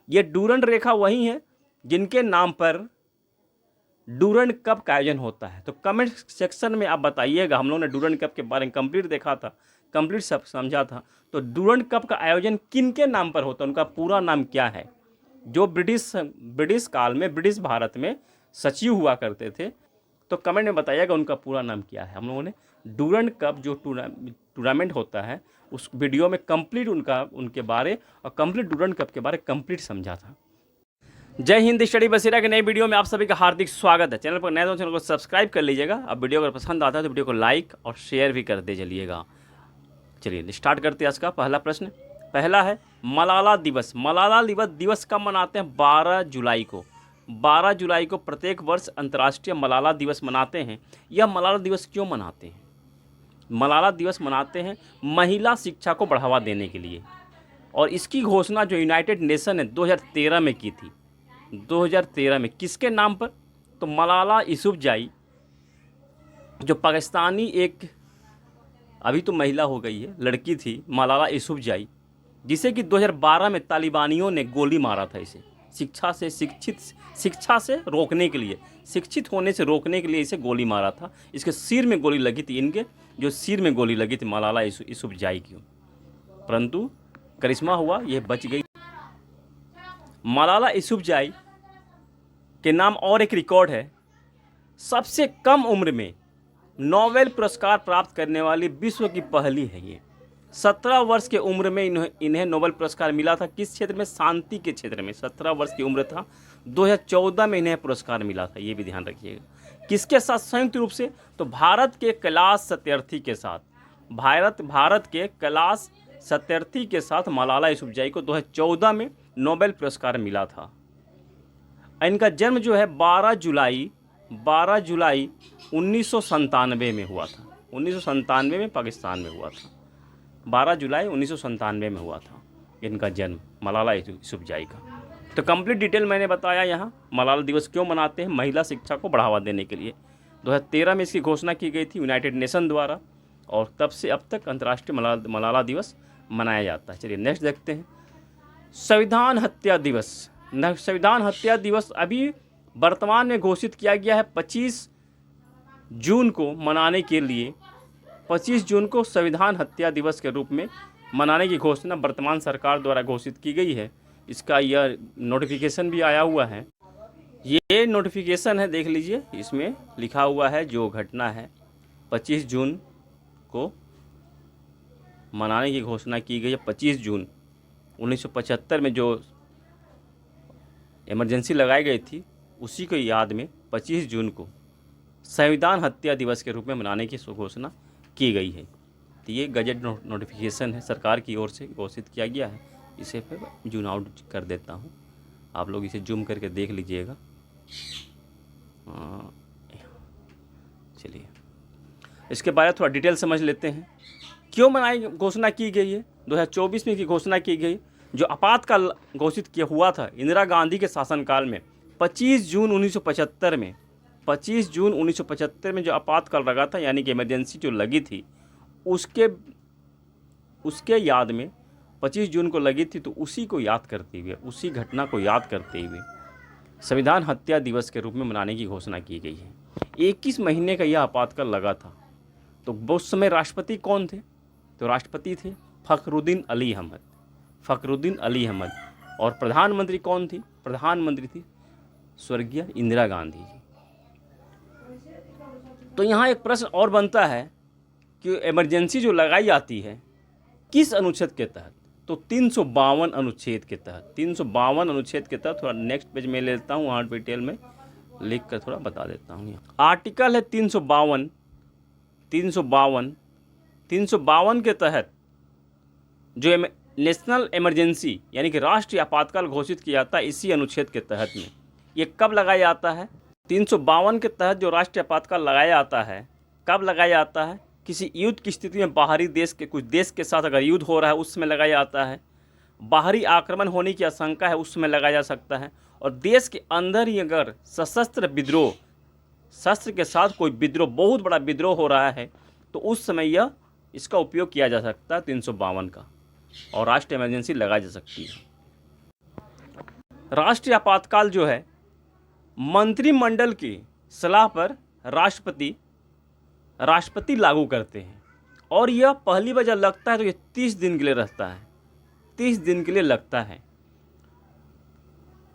ये डूरंड रेखा वही है जिनके नाम पर डूरंड कप का आयोजन होता है। तो कमेंट सेक्शन में आप बताइएगा, हम लोगों ने डूरंड कप के बारे में कंप्लीट देखा था, कंप्लीट सब समझा था। तो डूरंड कप का आयोजन किन के नाम पर होता है, उनका पूरा नाम क्या है? जो ब्रिटिश काल में ब्रिटिश भारत में सचिव हुआ करते थे, तो कमेंट में बताइएगा उनका पूरा नाम क्या है। हम लोगों ने डूरंड कप जो टूर्नामेंट होता है उस वीडियो में कंप्लीट उनके बारे और कंप्लीट डूरंड कप के बारे कंप्लीट समझा था। जय हिंद, स्टडी बसीरा के नई वीडियो में आप सभी का हार्दिक स्वागत है। चैनल पर नए तो चैनल को सब्सक्राइब कर लीजिएगा। अब वीडियो अगर पसंद आता है तो वीडियो को लाइक और शेयर भी कर दे चलिएगा। चलिए स्टार्ट करते हैं। आज का पहला प्रश्न पहला है मलाला दिवस। मलाला दिवस कब मनाते हैं? 12 जुलाई को। 12 जुलाई को प्रत्येक वर्ष अंतर्राष्ट्रीय मलाला दिवस मनाते हैं। यह मलाला दिवस क्यों मनाते हैं? मलाला दिवस मनाते हैं महिला शिक्षा को बढ़ावा देने के लिए, और इसकी घोषणा जो यूनाइटेड नेशन ने 2013 में की थी। 2013 में किसके नाम पर? तो मलाला यूसुफजई, जो पाकिस्तानी एक अभी तो महिला हो गई है, लड़की थी मलाला यूसुफजई, जिसे कि 2012 में तालिबानियों ने गोली मारा था। इसे शिक्षा से रोकने के लिए, शिक्षित होने से रोकने के लिए इसे गोली मारा था। इसके सिर में गोली लगी थी, इनके जो सिर में गोली लगी थी मलाला यूसुफजई की, परंतु करिश्मा हुआ, यह बच गई। मलाला यूसुफजई के नाम और एक रिकॉर्ड है, सबसे कम उम्र में नोबेल पुरस्कार प्राप्त करने वाली विश्व की पहली है ये। 17 वर्ष के उम्र में इन्हें नोबेल पुरस्कार मिला था। किस क्षेत्र में? शांति के क्षेत्र में। 17 वर्ष की उम्र था। 2014 में इन्हें पुरस्कार मिला था, ये भी ध्यान रखिएगा। किसके साथ संयुक्त रूप से? तो भारत के कैलाश सत्यार्थी के साथ। भारत के कैलाश सत्यार्थी के साथ मलाला यूसुफजई को 2014 में नोबेल पुरस्कार मिला था। इनका जन्म जो है 12 जुलाई 1997 में हुआ था। 1997 में पाकिस्तान में हुआ था। 12 जुलाई 1997 में हुआ था इनका जन्म, मलाला यूसुफजई का। तो कंप्लीट डिटेल मैंने बताया यहाँ। मलाला दिवस क्यों मनाते हैं? महिला शिक्षा को बढ़ावा देने के लिए। 2013 में इसकी घोषणा की गई थी यूनाइटेड नेशन द्वारा, और तब से अब तक अंतर्राष्ट्रीय मलाला दिवस मनाया जाता है। चलिए नेक्स्ट देखते हैं। संविधान हत्या दिवस। संविधान हत्या दिवस अभी वर्तमान में घोषित किया गया है 25 जून को मनाने के लिए। 25 जून को संविधान हत्या दिवस के रूप में मनाने की घोषणा वर्तमान सरकार द्वारा घोषित की गई है। इसका यह नोटिफिकेशन भी आया हुआ है। ये नोटिफिकेशन है, देख लीजिए, इसमें लिखा हुआ है जो घटना है 25 जून को मनाने की घोषणा की गई है। 25 जून 1975 में जो इमरजेंसी लगाई गई थी, उसी को याद में 25 जून को संविधान हत्या दिवस के रूप में मनाने की घोषणा की गई है। तो ये गजट नोटिफिकेशन है, सरकार की ओर से घोषित किया गया है। इसे फिर जूम आउट कर देता हूँ, आप लोग इसे जूम करके देख लीजिएगा। चलिए इसके बारे में थोड़ा डिटेल समझ लेते हैं। क्यों घोषणा की गई है? 2024 में इसकी घोषणा की गई। जो आपातकाल घोषित किया हुआ था इंदिरा गांधी के शासनकाल में 25 जून 1975 में, 25 जून 1975 में जो आपातकाल लगा था, यानी कि इमरजेंसी जो लगी थी, उसके याद में 25 जून को लगी थी। तो उसी को याद करते हुए, उसी घटना को याद करते हुए संविधान हत्या दिवस के रूप में मनाने की घोषणा की गई है। 21 महीने का यह आपातकाल लगा था। तो उस समय राष्ट्रपति कौन थे? तो राष्ट्रपति थे फ़खरुद्दीन अली अहमद। और प्रधानमंत्री कौन थी? प्रधानमंत्री थी स्वर्गीय इंदिरा गांधी जी। तो यहाँ एक प्रश्न और बनता है कि इमरजेंसी जो लगाई जाती है किस अनुच्छेद के तहत? तो 352 अनुच्छेद के तहत। 352 अनुच्छेद के तहत। थोड़ा नेक्स्ट पेज में ले लेता हूँ, वहाँ डिटेल में लिख कर थोड़ा बता देता हूँ। आर्टिकल है 352 के तहत जो नेशनल इमरजेंसी यानी कि राष्ट्रीय आपातकाल घोषित किया जाता है, इसी अनुच्छेद के तहत में। ये कब लगाया जाता है? 352 के तहत जो राष्ट्रीय आपातकाल लगाया जाता है, कब लगाया जाता है? किसी युद्ध की स्थिति में बाहरी देश के कुछ देश के साथ अगर युद्ध हो रहा है, उस समय लगाया जाता है। बाहरी आक्रमण होने की आशंका है, उस समय लगाया जा सकता है। और देश के अंदर ही अगर सशस्त्र विद्रोह, शस्त्र के साथ कोई विद्रोह, बहुत बड़ा विद्रोह हो रहा है, तो उस समय इसका उपयोग किया जा सकता है 352 का, और राष्ट्रीय इमरजेंसी लगाई जा सकती है। राष्ट्रीय आपातकाल जो है मंत्रिमंडल की सलाह पर राष्ट्रपति लागू करते हैं, और यह पहली बार जब लगता है तो ये 30 दिन के लिए रहता है, 30 दिन के लिए लगता है।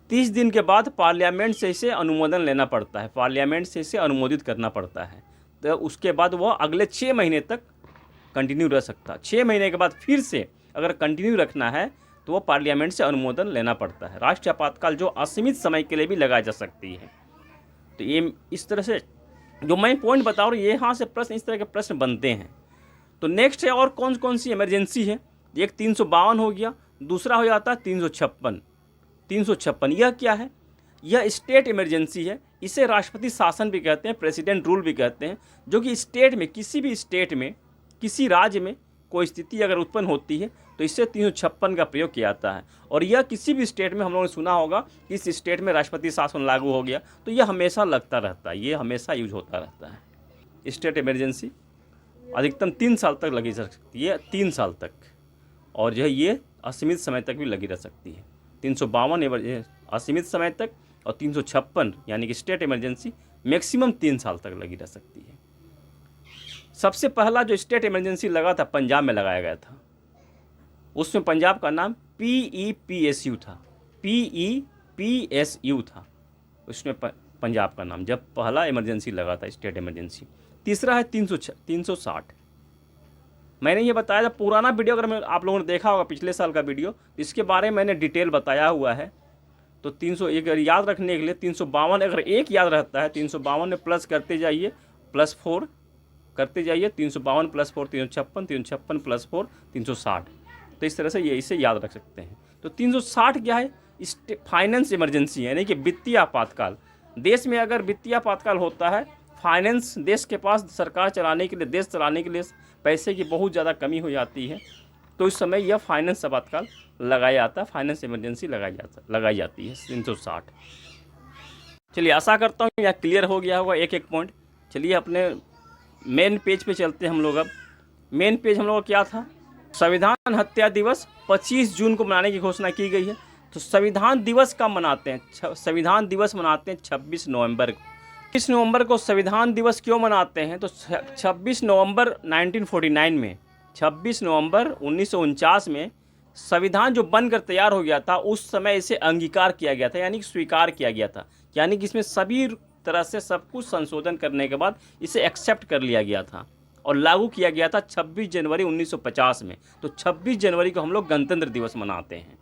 30 दिन के बाद पार्लियामेंट से इसे अनुमोदन लेना पड़ता है, पार्लियामेंट से इसे अनुमोदित करना पड़ता है। तो उसके बाद वह अगले 6 महीने तक कंटिन्यू रह सकता है। 6 महीने के बाद फिर से अगर कंटिन्यू रखना है तो वो पार्लियामेंट से अनुमोदन लेना पड़ता है। राष्ट्रीय आपातकाल जो असीमित समय के लिए भी लगाई जा सकती है। तो ये इस तरह से जो मैं पॉइंट बता रहा हूँ, यहाँ से प्रश्न, इस तरह के प्रश्न बनते हैं। तो नेक्स्ट है और कौन कौन सी इमरजेंसी है। एक 352 हो गया, दूसरा हो जाता है 356। यह क्या है? यह स्टेट इमरजेंसी है। इसे राष्ट्रपति शासन भी कहते हैं, प्रेसिडेंट रूल भी कहते हैं, जो कि स्टेट में, किसी भी स्टेट में, किसी राज्य में कोई स्थिति अगर उत्पन्न होती है तो इससे 356 का प्रयोग किया जाता है। और यह किसी भी स्टेट में, हम लोगों ने सुना होगा कि इस स्टेट में राष्ट्रपति शासन लागू हो गया, तो यह हमेशा लगता रहता है, ये हमेशा यूज होता रहता है। स्टेट इमरजेंसी अधिकतम 3 साल तक लगी रह सकती है, 3 साल तक, और जो है ये असीमित समय तक भी लगी रह सकती है। 352 असीमित समय तक, और 356 यानी कि स्टेट इमरजेंसी मैक्सिमम 3 साल तक लगी रह सकती है। सबसे पहला जो स्टेट इमरजेंसी लगा था पंजाब में लगाया गया था, उसमें पंजाब का नाम PEPSU था, PEPSU था उसमें पंजाब का नाम, जब पहला इमरजेंसी लगा था स्टेट इमरजेंसी। तीसरा है 360। मैंने ये बताया था, पुराना वीडियो अगर आप लोगों ने देखा होगा पिछले साल का वीडियो, इसके बारे में मैंने डिटेल बताया हुआ है। तो 301 अगर याद रखने के लिए 352 अगर एक याद रहता है, 352 में प्लस करते जाइए, +4 करते जाइए, 352 + 4 356, 356 + 4 360। तो इस तरह से ये इसे याद रख सकते हैं। तो 360 क्या है? फाइनेंस इमरजेंसी, यानी कि वित्तीय आपातकाल। देश में अगर वित्तीय आपातकाल होता है, फाइनेंस, देश के पास सरकार चलाने के लिए, देश चलाने के लिए पैसे की बहुत ज़्यादा कमी हो जाती है, तो इस समय यह फाइनेंस आपातकाल लगाया जाता है, फाइनेंस इमरजेंसी लगाई जाती है 360। चलिए, आशा करता हूँ यह क्लियर हो गया होगा एक एक पॉइंट। चलिए अपने मेन पेज पे चलते हैं हम लोग। अब मेन पेज हम लोग का क्या था? संविधान हत्या दिवस 25 जून को मनाने की घोषणा की गई है। तो संविधान दिवस कब मनाते हैं? संविधान दिवस मनाते हैं 26 नवंबर को। 26 नवंबर को संविधान दिवस क्यों मनाते हैं? तो 26 नवंबर 1949 में, 26 नवंबर 1949 में संविधान जो बनकर तैयार हो गया था, उस समय इसे अंगीकार किया गया था, यानी कि स्वीकार किया गया था, यानी कि इसमें सभी तरह से सब कुछ संशोधन करने के बाद इसे एक्सेप्ट कर लिया गया था और लागू किया गया था 26 जनवरी 1950 में। तो 26 जनवरी को हम लोग गणतंत्र दिवस मनाते हैं।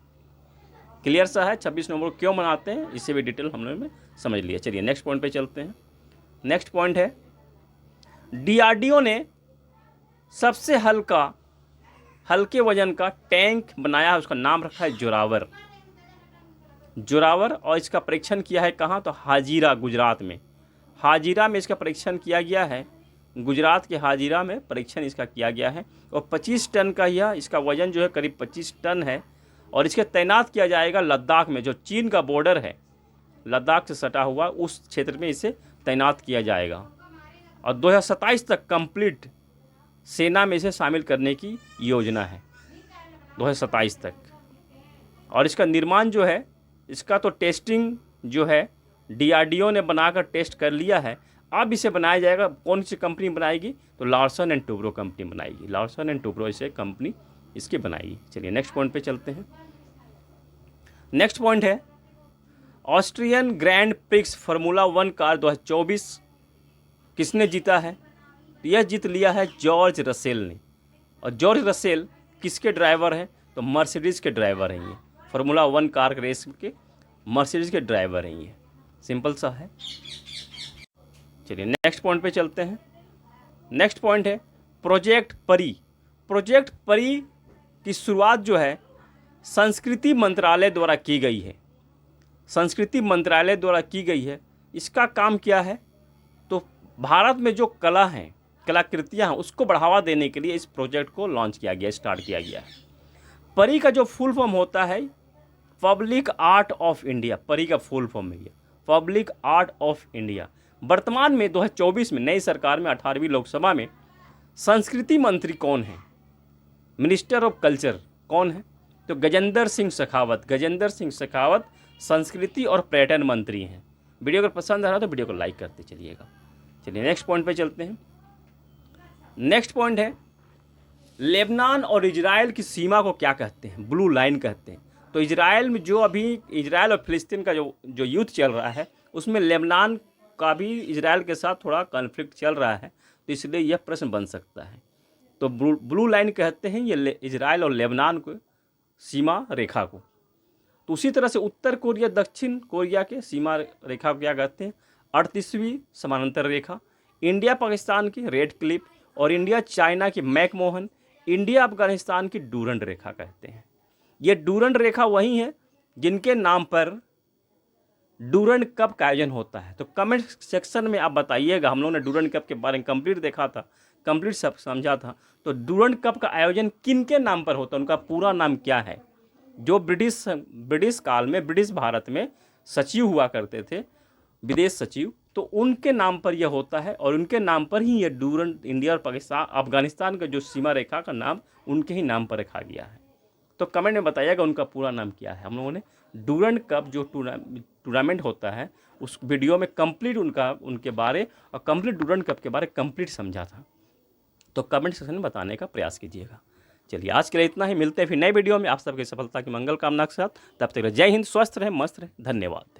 क्लियर सा है 26 नवंबर को क्यों मनाते हैं, इसे भी डिटेल हम लोग में समझ लिया। चलिए नेक्स्ट पॉइंट पे चलते हैं। नेक्स्ट पॉइंट है, DRDO ने सबसे हल्के वजन का टैंक बनाया है, उसका नाम रखा है जोरावर। और इसका परीक्षण किया है कहाँ? तो हाजीरा, गुजरात में। हाजीरा में इसका परीक्षण किया गया है, गुजरात के हाजीरा में परीक्षण इसका किया गया है। और 25 टन का यह, इसका वजन जो है करीब 25 टन है। और इसके तैनात किया जाएगा लद्दाख में, जो चीन का बॉर्डर है, लद्दाख से सटा हुआ उस क्षेत्र में इसे तैनात किया जाएगा। और 2027 तक कंप्लीट सेना में इसे शामिल करने की योजना है, 2027 तक। और इसका निर्माण जो है, इसका तो टेस्टिंग जो है DRDO ने बनाकर टेस्ट कर लिया है। अब इसे बनाया जाएगा, कौन सी कंपनी बनाएगी? तो लार्सन एंड टुब्रो कंपनी बनाएगी, लार्सन एंड टुब्रो इसे कंपनी इसकी बनाएगी। चलिए नेक्स्ट पॉइंट पे चलते हैं। नेक्स्ट पॉइंट है, Austrian grand prix formula 1 car 2024 किसने जीता है? तो यह जीत लिया है जॉर्ज रसेल ने। और जॉर्ज रसेल किसके ड्राइवर हैं? तो मर्सिडीज़ के ड्राइवर हैं ये। फार्मूला 1 कार रेस के मर्सिडीज़ के ड्राइवर हैं ये। सिंपल सा है। चलिए नेक्स्ट पॉइंट पे चलते हैं। नेक्स्ट पॉइंट है प्रोजेक्ट परी। प्रोजेक्ट परी की शुरुआत जो है संस्कृति मंत्रालय द्वारा की गई है, संस्कृति मंत्रालय द्वारा की गई है। इसका काम क्या है? तो भारत में जो कला हैं, कलाकृतियाँ हैं, उसको बढ़ावा देने के लिए इस प्रोजेक्ट को लॉन्च किया गया, स्टार्ट किया गया है। परी का जो फुल फॉर्म होता है पब्लिक आर्ट ऑफ इंडिया। परी का फुल फॉर्म है पब्लिक आर्ट ऑफ इंडिया। वर्तमान में 2024 में नई सरकार में 18वीं लोकसभा में संस्कृति मंत्री कौन है? मिनिस्टर ऑफ कल्चर कौन है? तो गजेंद्र सिंह शेखावत। गजेंद्र सिंह शेखावत संस्कृति और पर्यटन मंत्री हैं। वीडियो अगर पसंद आ रहा है तो वीडियो को लाइक करते चलिएगा। चलिए नेक्स्ट पॉइंट पे चलते हैं। नेक्स्ट पॉइंट है लेबनान और इजराइल की सीमा को क्या कहते हैं? ब्लू लाइन कहते हैं। तो इजराइल में जो अभी इजराइल और फिलिस्तीन का जो युद्ध चल रहा है उसमें लेबनान का भी इजराइल के साथ थोड़ा कॉन्फ्लिक्ट चल रहा है, तो इसलिए यह प्रश्न बन सकता है। तो ब्लू लाइन कहते हैं ये इजराइल और लेबनान को सीमा रेखा को। तो उसी तरह से उत्तर कोरिया दक्षिण कोरिया के सीमा रेखा को क्या कहते हैं? 38वीं समानांतर रेखा। इंडिया पाकिस्तान की रेड क्लिप और इंडिया चाइना की मैकमोहन, इंडिया अफगानिस्तान की डूरंड रेखा कहते हैं। ये डूरंड रेखा वही है जिनके नाम पर डूरंड कप का आयोजन होता है। तो कमेंट सेक्शन में आप बताइएगा, हम लोगों ने डूरंड कप के बारे में कंप्लीट देखा था, कंप्लीट सब समझा था। तो डूरंड कप का आयोजन किन के नाम पर होता है, उनका पूरा नाम क्या है? जो ब्रिटिश काल में ब्रिटिश भारत में सचिव हुआ करते थे, विदेश सचिव, तो उनके नाम पर यह होता है और उनके नाम पर ही यह डूरंड इंडिया और पाकिस्तान अफगानिस्तान का जो सीमा रेखा का नाम उनके ही नाम पर रखा गया है। तो कमेंट में बताइएगा उनका पूरा नाम क्या है। हम लोगों ने डूरंड कप जो टूर्नामेंट होता है उस वीडियो में कंप्लीट उनके बारे और कंप्लीट डूरंड कप के बारे कंप्लीट समझा था। तो कमेंट सेक्शन में बताने का प्रयास कीजिएगा। चलिए आज के लिए इतना ही, मिलते हैं फिर नए वीडियो में आप सबकी सफलता की मंगल कामना के साथ। तब तक जय हिंद, स्वस्थ रहें, मस्त रहें, धन्यवाद।